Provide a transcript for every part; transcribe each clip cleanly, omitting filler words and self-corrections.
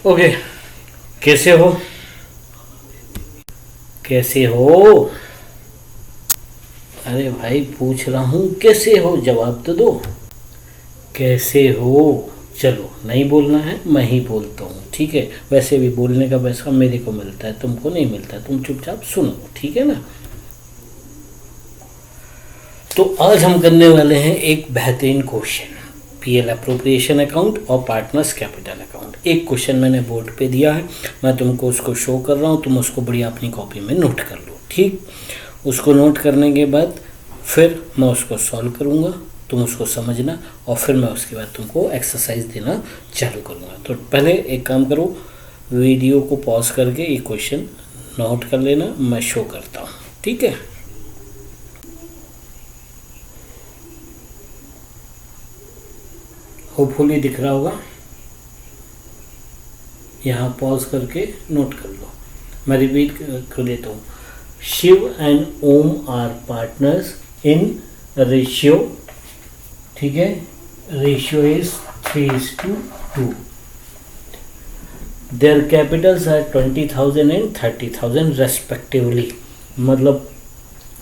Okay, कैसे हो? कैसे हो? अरे भाई पूछ रहा हूँ कैसे हो, जवाब तो दो। कैसे हो? चलो नहीं बोलना है, मैं ही बोलता हूँ, ठीक है। वैसे भी बोलने का पैसा मेरे को मिलता है, तुमको नहीं मिलता, तुम चुपचाप सुनो, ठीक है ना। तो आज हम करने वाले हैं एक बेहतरीन क्वेश्चन, पीएल अप्रोप्रिएशन अकाउंट और पार्टनर्स कैपिटल अकाउंट। एक क्वेश्चन मैंने बोर्ड पे दिया है, मैं तुमको उसको शो कर रहा हूँ, तुम उसको बढ़िया अपनी कॉपी में नोट कर लो, ठीक। उसको नोट करने के बाद फिर मैं उसको सॉल्व करूँगा, तुम उसको समझना, और फिर मैं उसके बाद तुमको एक्सरसाइज देना चालू करूँगा। तो पहले एक काम करो, वीडियो को पॉज करके ये क्वेश्चन नोट कर लेना, मैं शो करता हूँ, ठीक है। होपफुली दिख रहा होगा, यहाँ पॉज करके नोट कर लो। मैं रिपीट कर देता हूँ। Shiv and Om are partners in ratio, ठीक है, ratio is 3:2। Their capitals are 20,000 and 30,000 respectively. मतलब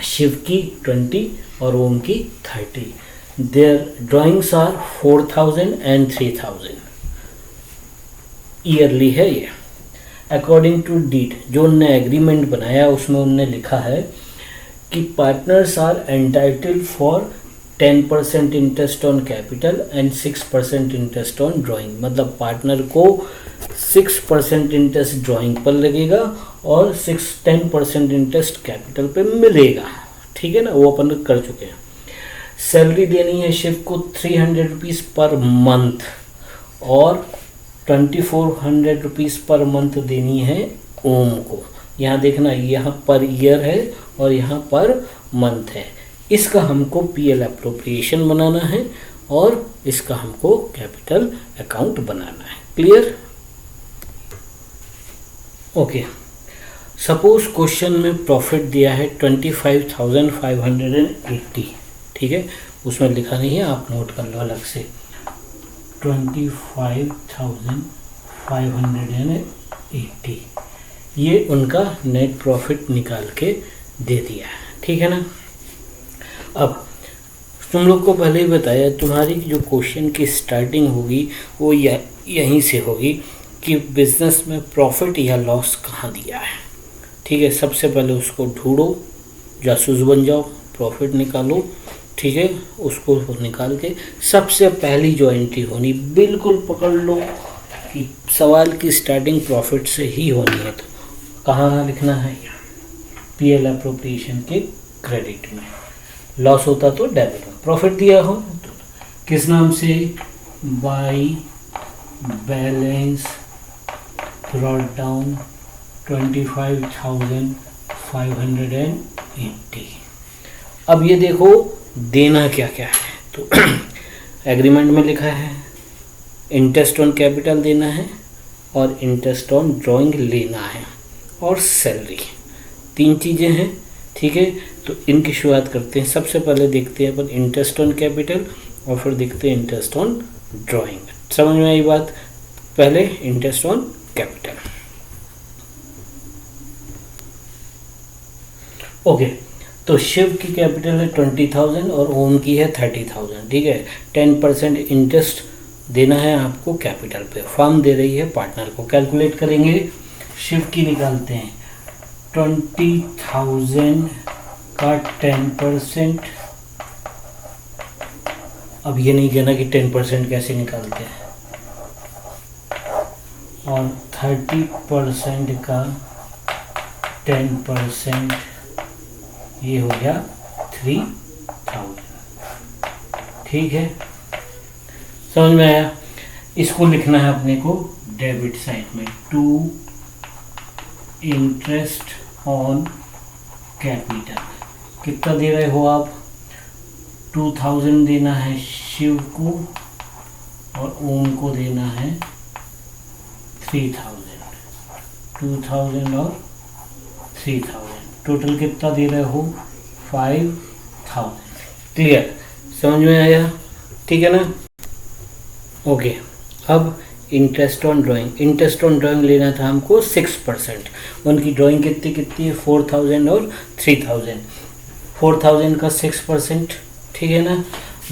शिव की 20 और ओम की 30। Their drawings are 4,000 and 3,000। Yearly है ये। अकॉर्डिंग टू डीड, जो उनने एग्रीमेंट बनाया उसमें उनने लिखा है कि partners are entitled for 10% interest on capital and 6% interest on drawing. मतलब पार्टनर को 6% इंटरेस्ट ड्राइंग पर लगेगा और 10% इंटरेस्ट कैपिटल पे मिलेगा, ठीक है ना, वो अपन कर चुके हैं। सैलरी देनी है शिव को 300 रुपीज़ पर मंथ और 2400 रुपीज़ पर मंथ देनी है ओम को। यहाँ देखना, यहाँ पर ईयर है और यहाँ पर मंथ है। इसका हमको पीएल अप्रोप्रिएशन बनाना है और इसका हमको कैपिटल अकाउंट बनाना है। क्लियर? ओके। सपोज क्वेश्चन में प्रॉफिट दिया है 25,580, ठीक है, उसमें लिखा नहीं है, आप नोट कर लो अलग से। 25,580 ये उनका नेट प्रॉफिट निकाल के दे दिया है, ठीक है ना। अब तुम लोग को पहले ही बताया, तुम्हारी जो क्वेश्चन की स्टार्टिंग होगी वो यहीं से होगी कि बिजनेस में प्रॉफिट या लॉस कहाँ दिया है, ठीक है। सबसे पहले उसको ढूंढो, जासूस बन जाओ, प्रॉफिट निकालो, ठीक है। उसको निकाल के सबसे पहली जो एंट्री होनी, बिल्कुल पकड़ लो कि सवाल की स्टार्टिंग प्रॉफिट से ही होनी है। तो कहाँ लिखना है? पीएल अप्रोप्रिएशन के क्रेडिट में। लॉस होता तो डेबिट में। प्रॉफिट दिया हो तो किस नाम से? By balance brought down 25,580। अब ये देखो देना क्या क्या है। तो एग्रीमेंट में लिखा है इंटरेस्ट ऑन कैपिटल देना है और इंटरेस्ट ऑन ड्राइंग लेना है और सैलरी, 3 चीज़ें हैं, ठीक है। तो इनकी शुरुआत करते हैं। सबसे पहले देखते हैं अपन इंटरेस्ट ऑन कैपिटल और फिर देखते हैं इंटरेस्ट ऑन ड्राइंग। समझ में आई बात? पहले इंटरेस्ट ऑन कैपिटल। ओके, तो शिव की कैपिटल है 20,000 और ओम की है 30,000, ठीक है। 10% इंटरेस्ट देना है आपको कैपिटल पे, फर्म दे रही है पार्टनर को। कैलकुलेट करेंगे, शिव की निकालते हैं 20,000 का 10%। अब ये नहीं कहना कि 10% कैसे निकालते हैं, और 30% का 10% ये हो गया 3,000, ठीक है। समझ में आया? इसको लिखना है अपने को डेबिट साइड में, टू इंटरेस्ट ऑन कैपिटल। कितना दे रहे हो आप? 2,000 देना है शिव को और ओम को देना है 3,000। 2,000 और 3,000, टोटल कितना दे रहे हो? 5,000। क्लियर? समझ में आया? ठीक है ना। ओके, अब interest on drawing. Interest on drawing लेना था हमको 6%। उनकी ड्राइंग कितनी है 4000 और 3000। 4000 का 6%, ठीक है ना,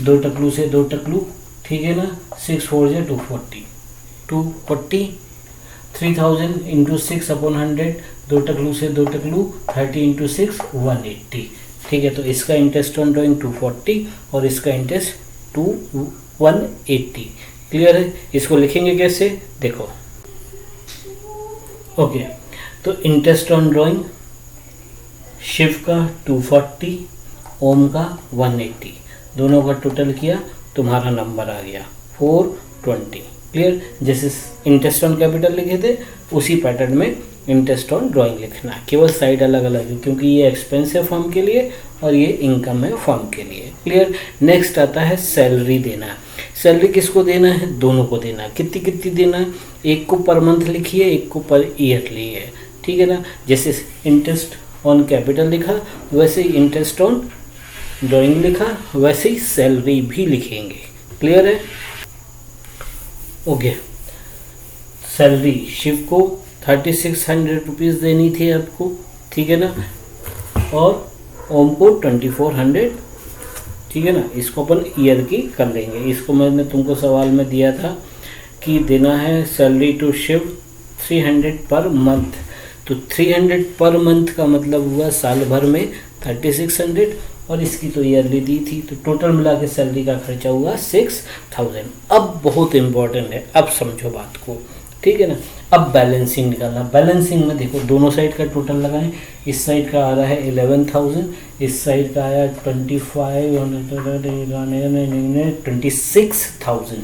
2 टकलू से 2 टकलू, ठीक है ना, 6 4 जा 240, 240। 3000 इंटू 6/100, 2 टकलू से 2 टकलू, 30 इंटू 6 180, ठीक है। तो इसका इंटरेस्ट ऑन ड्राइंग 240 और इसका इंटरेस्ट 180। क्लियर है? इसको लिखेंगे कैसे, देखो। ओके, तो इंटरेस्ट ऑन ड्राइंग शिव का 240, ओम का 180, दोनों का टोटल किया, तुम्हारा नंबर आ गया 420। क्लियर? जैसे इंटरेस्ट ऑन कैपिटल लिखे थे उसी पैटर्न में इंटरेस्ट ऑन ड्राइंग लिखना, केवल साइड अलग अलग है, क्योंकि ये एक्सपेंस है फर्म के लिए और ये इनकम है फर्म के लिए। क्लियर? नेक्स्ट आता है सैलरी देना। सैलरी किसको देना है, दोनों को देना है। कितनी कितनी देना है, एक को पर मंथ लिखिए, एक को पर ईयरली है, ठीक है ना। जैसे इंटरेस्ट ऑन कैपिटल लिखा वैसे ही इंटरेस्ट ऑन ड्राइंग लिखा, वैसे ही सैलरी भी लिखेंगे। क्लियर है? ओके, सैलरी शिव को 3600 रुपीज़ देनी थी आपको, ठीक है ना, और ओम को 2400, ठीक है ना। इसको अपन ईयर की कर लेंगे। इसको मैंने तुमको सवाल में दिया था कि देना है salary to Shiv 300 per month, तो 300 पर मंथ का मतलब हुआ साल भर में 3600, और इसकी तो ईयरली दी थी, तो टोटल मिला के सैलरी का खर्चा हुआ 6000। अब बहुत इंपॉर्टेंट है, अब समझो बात को, ठीक है ना। अब बैलेंसिंग निकालना। बैलेंसिंग में देखो दोनों साइड का टोटल लगाएं। इस साइड का आ रहा है 11000, इस साइड का आया 26,000।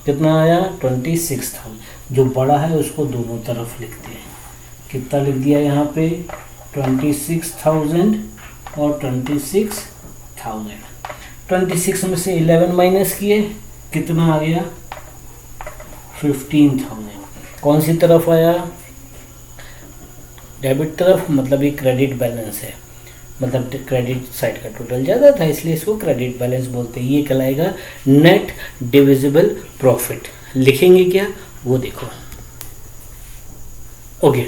कितना आया 26,000। जो बड़ा है उसको दोनों तरफ लिखते हैं। कितना लिख दिया यहाँ पे 26,000 और 26,000। 26 में से 11 माइनस किए, कितना आ गया 15,000। कौन सी तरफ आया, डेबिट तरफ, मतलब ये क्रेडिट बैलेंस है, मतलब क्रेडिट साइड का टोटल ज़्यादा था इसलिए इसको क्रेडिट बैलेंस बोलते हैं। ये कहलाएगा नेट डिविजिबल प्रॉफिट। लिखेंगे क्या वो देखो। ओके,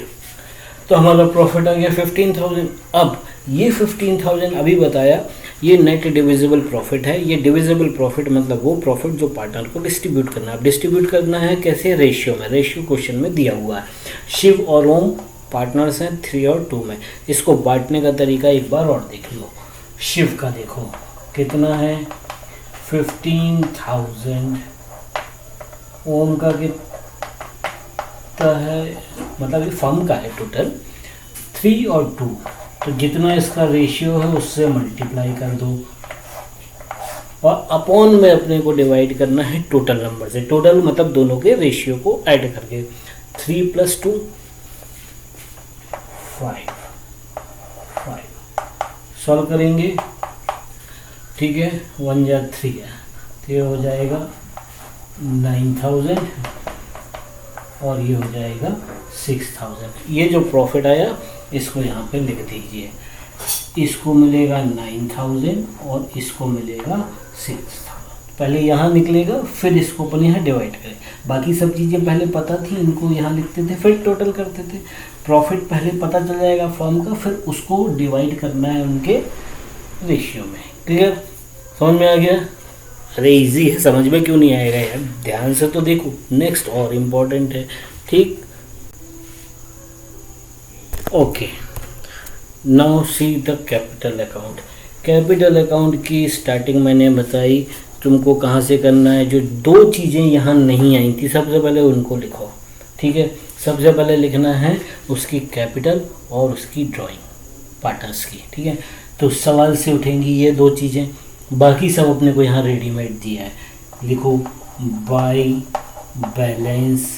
तो हमारा प्रॉफिट आ गया 15,000। अब ये 15,000 अभी बताया ये नेट डिविजिबल प्रॉफिट है। ये डिविजिबल प्रॉफिट मतलब वो प्रॉफिट जो पार्टनर को डिस्ट्रीब्यूट करना है। डिस्ट्रीब्यूट करना है कैसे, रेशियो में। रेशियो क्वेश्चन में दिया हुआ है। शिव और ओम पार्टनर्स हैं 3 और 2 में। इसको बांटने का तरीका एक बार और देख लो। शिव का देखो कितना है 15,000, ओम का कितना है, मतलब ये फर्म का है टोटल 3 और 2, तो जितना इसका रेशियो है उससे मल्टीप्लाई कर दो और अपॉन में अपने को डिवाइड करना है टोटल नंबर से। टोटल मतलब दोनों के रेशियो को ऐड करके 3 + 2 5 सॉल्व करेंगे, ठीक है। 1 या 3 है तो ये हो जाएगा 9000 और ये हो जाएगा 6000। ये जो प्रॉफिट आया इसको यहाँ पे लिख दीजिए। इसको मिलेगा 9000 और इसको मिलेगा 6000। पहले यहाँ निकलेगा फिर इसको अपन यहाँ डिवाइड करें। बाकी सब चीज़ें पहले पता थी, इनको यहाँ लिखते थे फिर टोटल करते थे। प्रॉफिट पहले पता चल जाएगा फर्म का, फिर उसको डिवाइड करना है उनके रेशियो में। क्लियर? समझ में आ गया? अरे इजी है, समझ में क्यों नहीं आएगा यार, ध्यान से तो देखो। नेक्स्ट और इम्पोर्टेंट है, ठीक। Okay, now see the capital account. Capital account की स्टार्टिंग मैंने बताई तुमको कहाँ से करना है। जो 2 चीज़ें यहाँ नहीं आई थी सबसे पहले उनको लिखो, ठीक है। सबसे पहले लिखना है उसकी कैपिटल और उसकी ड्राइंग पार्टनर्स की, ठीक है। तो सवाल से उठेंगी ये 2 चीज़ें, बाकी सब अपने को यहाँ रेडीमेड दिया है। लिखो बाय बैलेंस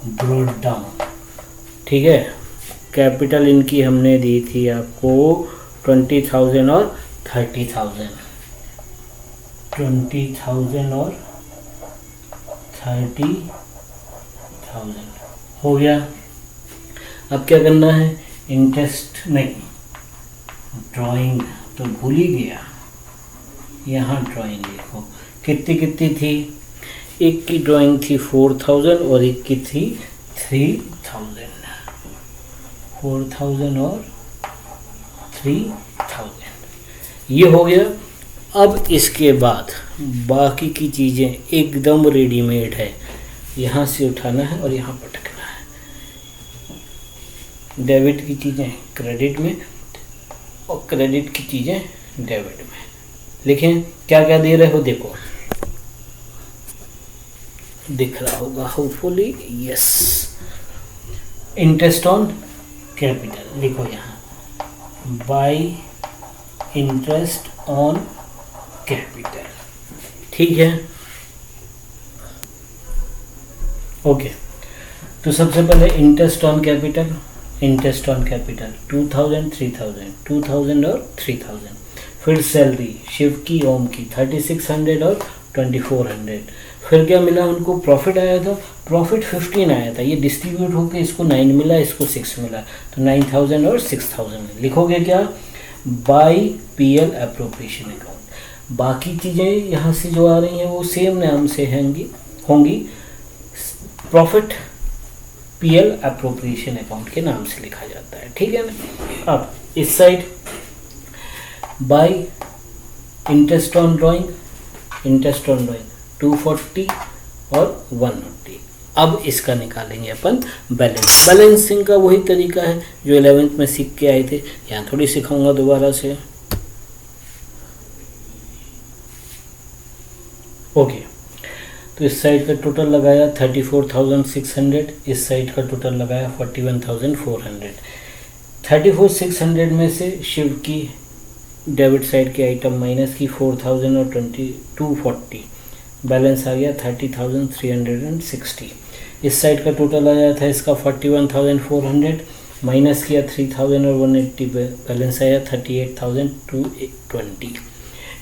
ब्रॉट डाउन, ठीक है। कैपिटल इनकी हमने दी थी आपको 20,000 और 30,000, 20,000 और 30,000 हो गया। अब क्या करना है, इंटरेस्ट नहीं, ड्राइंग तो भूल ही गया, यहाँ ड्राइंग लिखो। कितनी कितनी थी, एक की ड्राइंग थी 4000 और एक की थी 3000, 4000 और 3000, ये हो गया। अब इसके बाद बाकी की चीज़ें एकदम रेडीमेड है, यहाँ से उठाना है और यहाँ पटकना है। डेबिट की चीज़ें क्रेडिट में और क्रेडिट की चीज़ें डेबिट में। लिखें क्या क्या दे रहे हो, देखो दिख रहा होगा hopefully, yes. Interest on capital लिखो यहाँ, बाई इंटरेस्ट ऑन कैपिटल, ठीक है। ओके, तो सबसे पहले interest on capital, interest on capital 2000, 3000, 2000 और 3000। फिर सैलरी शिव की, ओम की 3600 और 2400। फिर क्या मिला उनको, प्रॉफिट आया था, प्रॉफिट 15 आया था, ये डिस्ट्रीब्यूट होकर इसको 9 मिला, इसको 6 मिला, तो 9000 और 6000। लिखोगे क्या, बाई पीएल एप्रोप्रिएशन अकाउंट। बाकी चीज़ें यहाँ से जो आ रही हैं वो सेम नाम से होंगी, प्रॉफिट पीएल एप्रोप्रिएशन अकाउंट के नाम से लिखा जाता है, ठीक है ना। अब इस side by interest on drawing, interest on drawing 240 और 180। अब इसका निकालेंगे अपन बैलेंस। बैलेंसिंग का वही तरीका है जो 11th में सीख के आए थे, यहाँ थोड़ी सिखाऊंगा दोबारा से। ओके, तो इस साइड का टोटल लगाया 34,600, इस साइड का टोटल लगाया 41,400। 34,600 में से शिव की डेबिट साइड के आइटम माइनस की 4,000 और 240, बैलेंस आ गया 30,360। इस साइड का टोटल आया था इसका 41,400, माइनस किया 3,000 और 180, बैलेंस आया 38,220।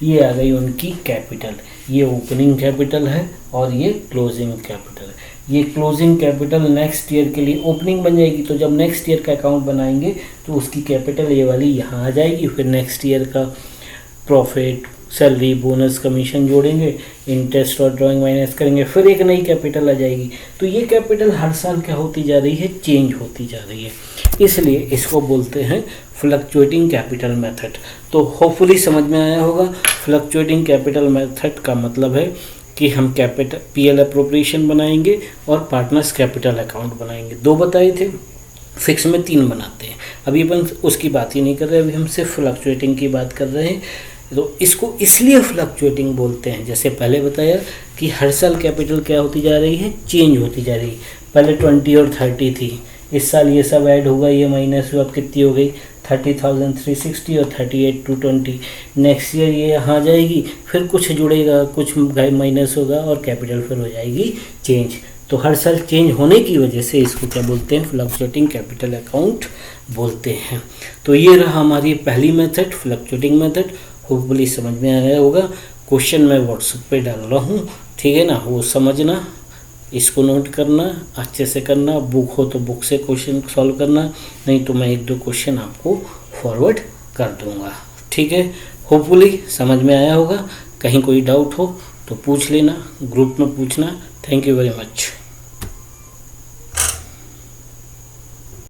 ये आ गई उनकी कैपिटल। ये ओपनिंग कैपिटल है और ये क्लोजिंग कैपिटल है। ये क्लोजिंग कैपिटल नेक्स्ट ईयर के लिए ओपनिंग बन जाएगी, तो जब नेक्स्ट ईयर का अकाउंट बनाएंगे तो उसकी कैपिटल ये वाली यहाँ आ जाएगी। फिर नेक्स्ट ईयर का प्रॉफिट, सैलरी, बोनस, कमीशन जोड़ेंगे, इंटरेस्ट और ड्राइंग माइनस करेंगे, फिर एक नई कैपिटल आ जाएगी। तो ये कैपिटल हर साल क्या होती जा रही है, चेंज होती जा रही है, इसलिए इसको बोलते हैं फ्लक्चुएटिंग कैपिटल मेथड। तो होपफुली समझ में आया होगा। फ्लक्चुएटिंग कैपिटल मेथड का मतलब है कि हम कैपिटल पीएल एप्रोप्रिएशन बनाएंगे और पार्टनर्स कैपिटल अकाउंट बनाएंगे। 2 बताए थे, फिक्स में 3 बनाते हैं। अभी अपन उसकी बात ही नहीं कर रहे, अभी हम सिर्फ फ्लक्चुएटिंग की बात कर रहे हैं। तो इसको इसलिए फ्लक्चुएटिंग बोलते हैं, जैसे पहले बताया कि हर साल कैपिटल क्या होती जा रही है, चेंज होती जा रही है। पहले 20 और 30 थी, इस साल ये सब ऐड होगा, ये माइनस हुआ, अब कितनी हो गई 30,360 और 38,220। नेक्स्ट ईयर ये यहाँ आ जाएगी, फिर कुछ जुड़ेगा, कुछ माइनस होगा और कैपिटल फिर हो जाएगी चेंज। तो हर साल चेंज होने की वजह से इसको क्या बोलते हैं, फ्लक्चुएटिंग कैपिटल अकाउंट बोलते हैं। तो ये रहा हमारी पहली मेथड, फ्लक्चुएटिंग मेथड। होपफुली समझ में आया होगा। क्वेश्चन मैं व्हाट्सएप पे डाल रहा हूँ, ठीक है ना, वो समझना, इसको नोट करना, अच्छे से करना। बुक हो तो बुक से क्वेश्चन सॉल्व करना, नहीं तो मैं 1-2 क्वेश्चन आपको फॉरवर्ड कर दूंगा, ठीक है। होपफुली समझ में आया होगा। कहीं कोई डाउट हो तो पूछ लेना, ग्रुप में पूछना। Thank you very much.